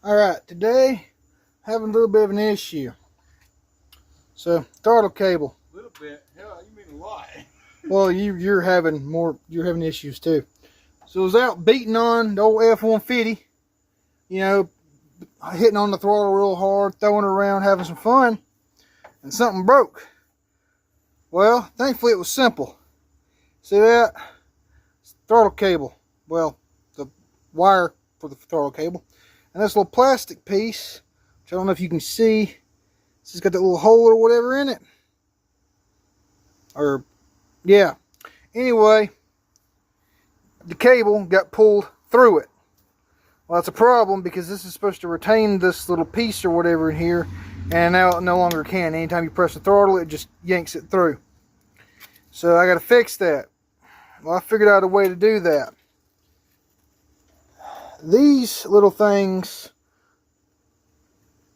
Alright, today having a little bit of an issue. So, throttle cable. A little bit? Hell, you mean a lot. Well, you're having issues too. So I was out beating on the old F-150, you know, hitting on the throttle real hard, throwing it around, having some fun, and something broke. Well, thankfully it was simple. See that? It's throttle cable. Well, the wire for the throttle cable. And this little plastic piece, which I don't know if you can see, it's just got that little hole or whatever in it. Or, yeah. Anyway, the cable got pulled through it. Well, that's a problem because this is supposed to retain this little piece or whatever in here, and now it no longer can. Anytime you press the throttle, it just yanks it through. So I got to fix that. Well, I figured out a way to do that. These little things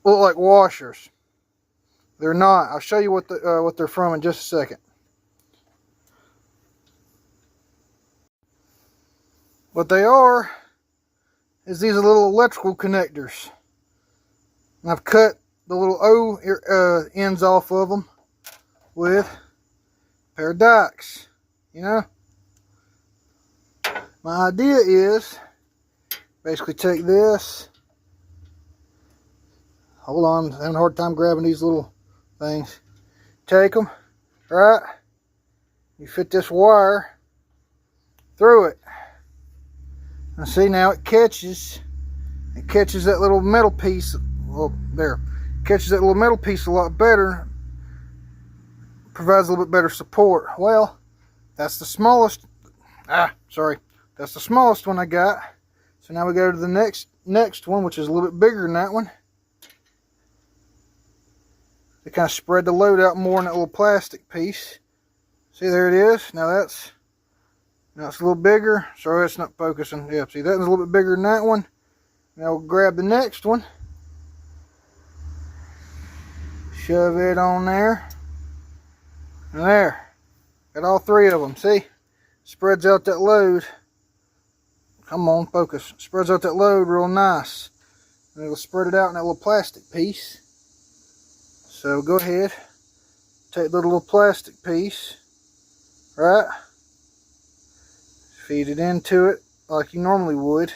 look like washers. They're not. I'll show you what they're from in just a second. What they are is these little electrical connectors. And I've cut the little O ends off of them with a pair of dikes. You know, my idea is basically take this. Hold on, I'm having a hard time grabbing these little things. Take them, right? You fit this wire through it. And see, now it catches that little metal piece. Well, there. Catches that little metal piece a lot better. Provides a little bit better support. Well, that's the smallest. That's the smallest one I got. So now we go to the next one, which is a little bit bigger than that one. They kind of spread the load out more in that little plastic piece. See, there it is. Now it's a little bigger. Sorry, it's not focusing. Yeah, see, that one's a little bit bigger than that one. Now we'll grab the next one. Shove it on there. And there. Got all three of them. See? Spreads out that load. Come on, focus. Spreads out that load real nice. And it'll spread it out in that little plastic piece. So go ahead. Take the little plastic piece. Right? Feed it into it like you normally would.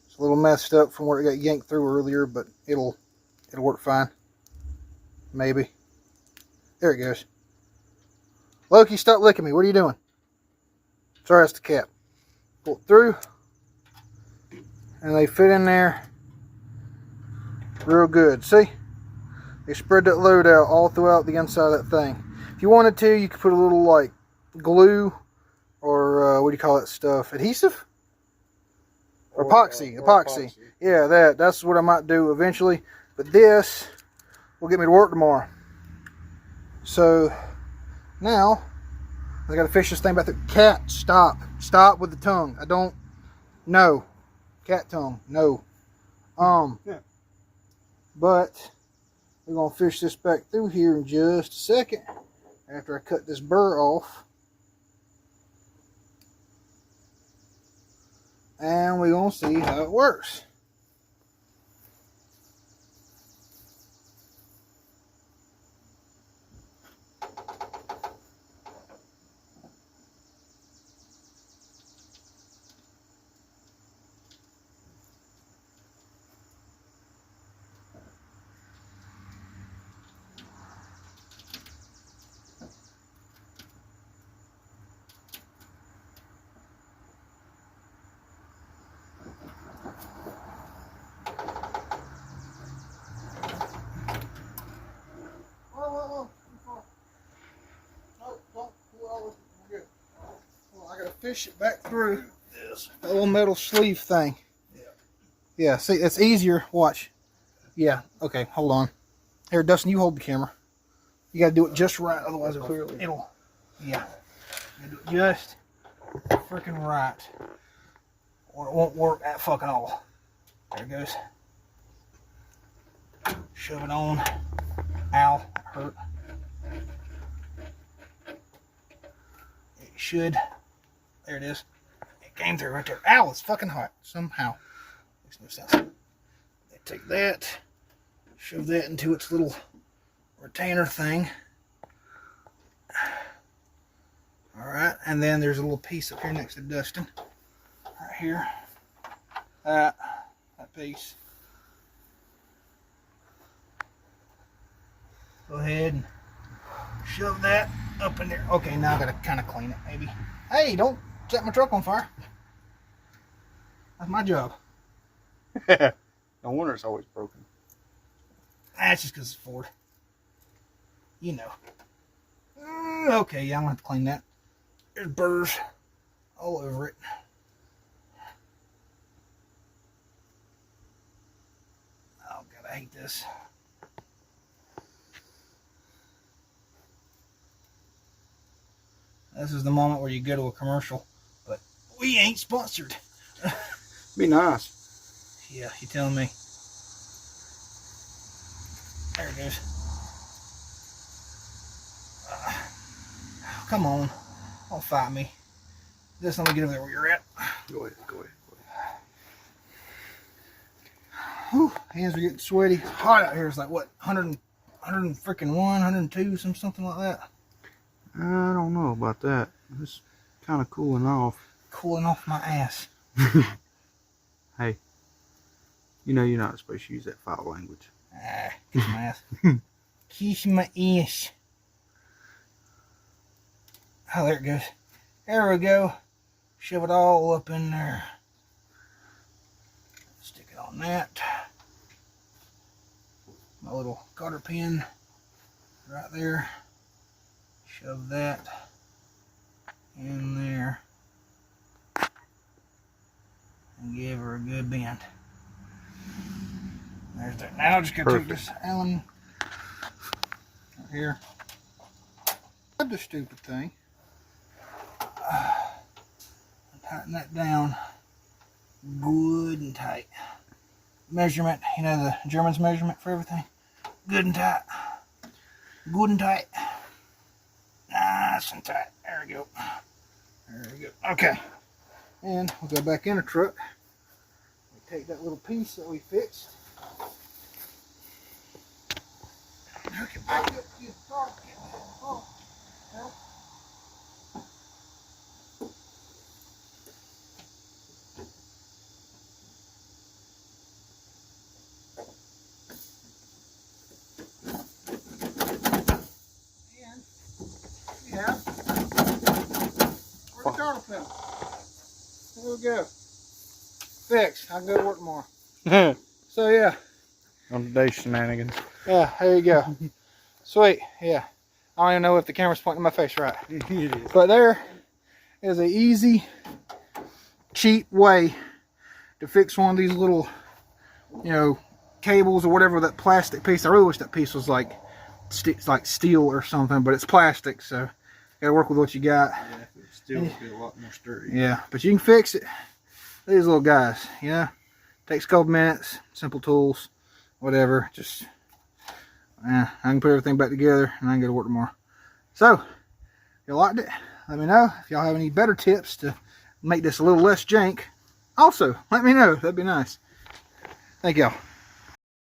It's a little messed up from where it got yanked through earlier, but it'll work fine. Maybe. There it goes. Loki, stop licking me. What are you doing? Sorry, that's the cap. Pull it through. And they fit in there real good. See? They spread that load out all throughout the inside of that thing. If you wanted to, you could put a little like glue or what do you call that stuff? Adhesive? Or epoxy. Yeah, that's what I might do eventually. But this will get me to work tomorrow. So now I gotta fish this thing back there. Cat, stop. Stop with the tongue. I don't know. Cat tongue. No. Yeah. But we're gonna fish this back through here in just a second after I cut this burr off. And we're gonna see how it works. Fish it back through this little metal sleeve thing. Yeah, see, it's easier. Watch. Yeah, okay, hold on. Here, Dustin, you hold the camera. You got to do it just right, otherwise it'll yeah. You do it just freaking right, or it won't work at fucking all. There it goes. Shove it on. Ow, hurt. It should. There it is. It came through right there. Ow, it's fucking hot somehow. Makes no sense. They take that, shove that into its little retainer thing. Alright, and then there's a little piece up here next to Dustin. Right here. That piece. Go ahead and shove that up in there. Okay, now I gotta kind of clean it, maybe. Hey, don't set my truck on fire. That's my job. No wonder it's always broken. That's just because it's Ford. You know. Okay, yeah, I'm gonna have to clean that. There's burrs all over it. Oh god, I hate this. This is the moment where you go to a commercial, but we ain't sponsored. Be nice. Yeah, you telling me. There it goes. Come on. Don't fight me. Just let me get over there where you're at. Go ahead, go ahead. Whew, hands are getting sweaty. It's hot out here. It's like, what, 100 freaking 102, something like that. I don't know about that. It's kind of cooling off. Cooling off my ass. Hey, you know you're not supposed to use that foul language. Ah, kiss my ass. Kiss my ass. Oh, there it goes. There we go. Shove it all up in there. Stick it on that. My little cotter pin right there. Shove that in there. And give her a good bend. There's that. Now I just gotta take this Allen right here. Grab the stupid thing. Tighten that down good and tight. Measurement, you know the German's measurement for everything. Good and tight. Good and tight. Nice and tight. There we go. There we go. Okay. And we'll go back in the truck. We take that little piece that we fixed. Hook it back up to the car. Oh. Help. There we go. Fixed. I can go to work tomorrow. So yeah. On today's shenanigans. Yeah, there you go. Sweet. Yeah. I don't even know if the camera's pointing in my face right. It is. But there is an easy, cheap way to fix one of these little, you know, cables or whatever, that plastic piece. I really wish that piece was like steel or something, but it's plastic, so you gotta work with what you got. Yeah, it's still would be a lot more sturdy. Yeah, but you can fix it. These little guys, yeah. Takes a couple minutes, simple tools, whatever. Just, I can put everything back together and I can go to work tomorrow. So, if you liked it, let me know. If y'all have any better tips to make this a little less jank, also let me know. That'd be nice. Thank y'all.